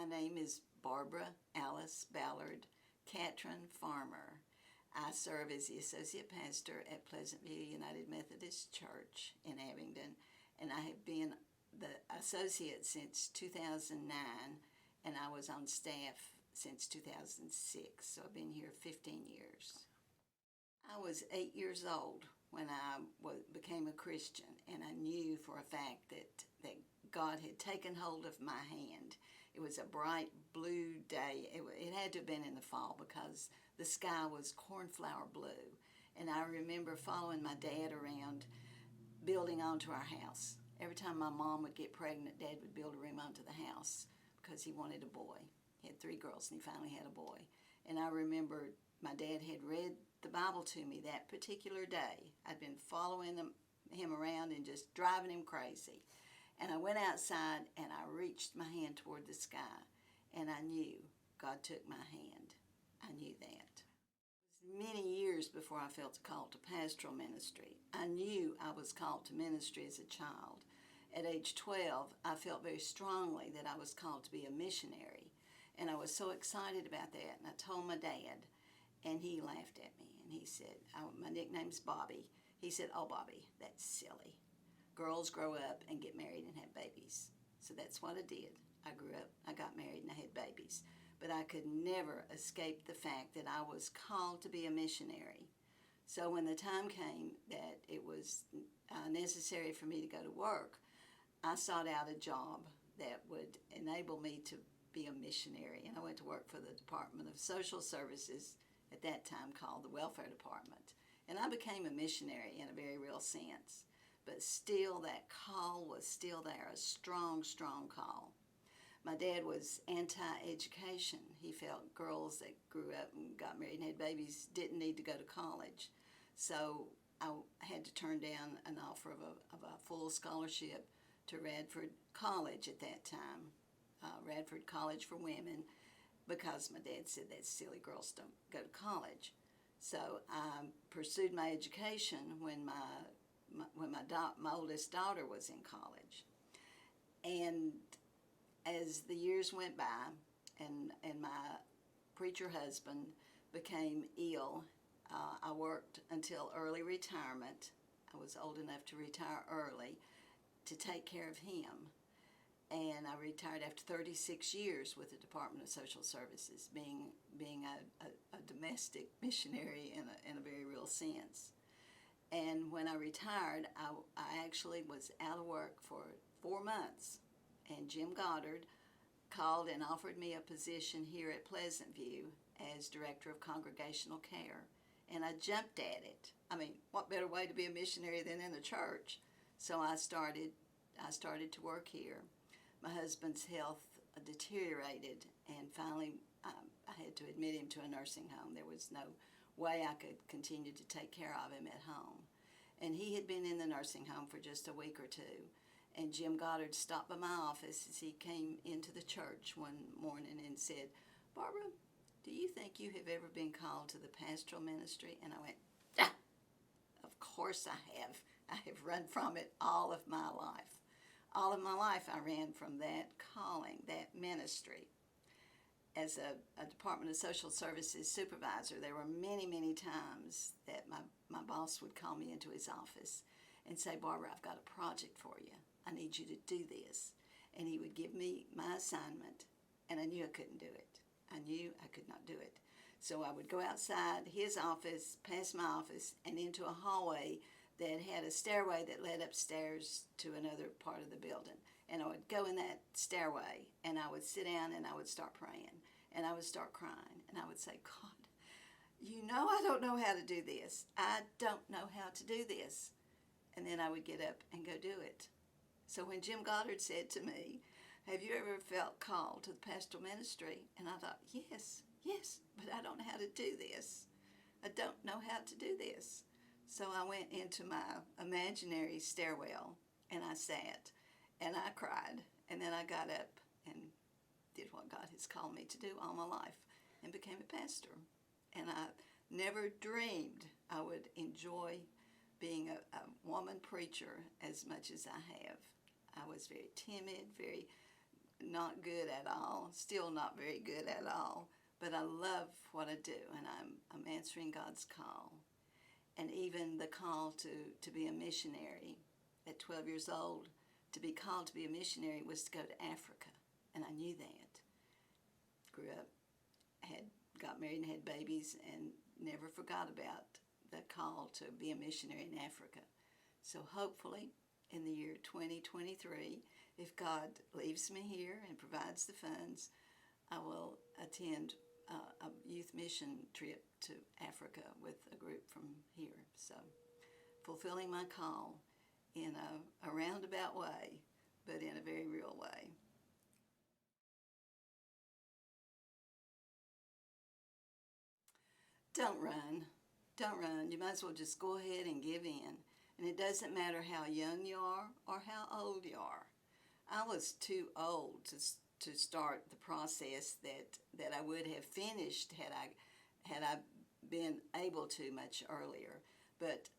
My name is Barbara Alice Ballard Catron Farmer. I serve as the Associate Pastor at Pleasant View United Methodist Church in Abingdon, and I have been the Associate since 2009, and I was on staff since 2006, so I've been here 15 years. I was 8 years old when I became a Christian, and I knew for a fact that God had taken hold of my hand. It was a bright blue day. It had to have been in the fall because the sky was cornflower blue. And I remember following my dad around building onto our house. Every time my mom would get pregnant, Dad would build a room onto the house because he wanted a boy. He had 3 girls and he finally had a boy. And I remember my dad had read the Bible to me that particular day. I'd been following him around and just driving him crazy. And I went outside and I reached my hand toward the sky, and I knew God took my hand. I knew that. It was many years before I felt the call to pastoral ministry. I knew I was called to ministry as a child. At age 12, I felt very strongly that I was called to be a missionary, and I was so excited about that. And I told my dad, and he laughed at me, and he said, my nickname's Bobby. He said, "Oh, Bobby, that's silly. Girls grow up and get married and have babies." So that's what I did. I grew up, I got married, and I had babies. But I could never escape the fact that I was called to be a missionary. So when the time came that it was necessary for me to go to work, I sought out a job that would enable me to be a missionary. And I went to work for the Department of Social Services, at that time called the Welfare Department. And I became a missionary in a very real sense. But still, that call was still there, a strong, strong call. My dad was anti-education. He felt girls that grew up and got married and had babies didn't need to go to college. So I had to turn down an offer of a full scholarship to Radford College at that time, Radford College for Women, because my dad said that silly girls don't go to college. So I pursued my education when my oldest daughter was in college. And as the years went by and my preacher husband became ill, I worked until early retirement. I was old enough to retire early to take care of him. And I retired after 36 years with the Department of Social Services, being a domestic missionary in a very real sense. And when I retired, I actually was out of work for 4 months. And Jim Goddard called and offered me a position here at Pleasant View as Director of Congregational Care. And I jumped at it. I mean, what better way to be a missionary than in the church? So I started to work here. My husband's health deteriorated, and finally I had to admit him to a nursing home. There was no way I could continue to take care of him at home. And he had been in the nursing home for just a week or two. And Jim Goddard stopped by my office as he came into the church one morning and said, "Barbara, do you think you have ever been called to the pastoral ministry?" And I went, "Ah, of course I have. I have run from it all of my life. All of my life I ran from that calling, that ministry. As a Department of Social Services supervisor, there were many, many times that my boss would call me into his office and say, "Barbara, I've got a project for you. I need you to do this." And he would give me my assignment, and I knew I couldn't do it. I knew I could not do it. So I would go outside his office, past my office, and into a hallway that had a stairway that led upstairs to another part of the building. And I would go in that stairway, and I would sit down, and I would start praying, and I would start crying, and I would say, "God, you know I don't know how to do this. I don't know how to do this." And then I would get up and go do it. So when Jim Goddard said to me, "Have you ever felt called to the pastoral ministry?" And I thought, yes, but I don't know how to do this. I don't know how to do this. So I went into my imaginary stairwell, and I sat, and I cried, and then I got up and did what God has called me to do all my life and became a pastor. And I never dreamed I would enjoy being a woman preacher as much as I have. I was very timid, very not good at all, still not very good at all, but I love what I do, and I'm answering God's call. And even the call to be a missionary at 12 years old, to be called to be a missionary was to go to Africa, and I knew that. Grew up, got married and had babies, and never forgot about the call to be a missionary in Africa. So hopefully in the year 2023, if God leaves me here and provides the funds, I will attend a youth mission trip to Africa with a group from here. So fulfilling my call in a roundabout way, but in a very real way. Don't run. Don't run. You might as well just go ahead and give in. And it doesn't matter how young you are or how old you are. I was too old to start the process that I would have finished had I been able to much earlier. But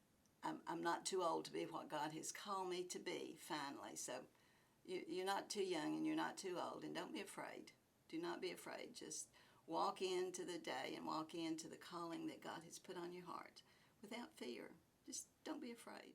I'm not too old to be what God has called me to be, finally. So you're not too young and you're not too old. And don't be afraid. Do not be afraid. Just walk into the day and walk into the calling that God has put on your heart without fear. Just don't be afraid.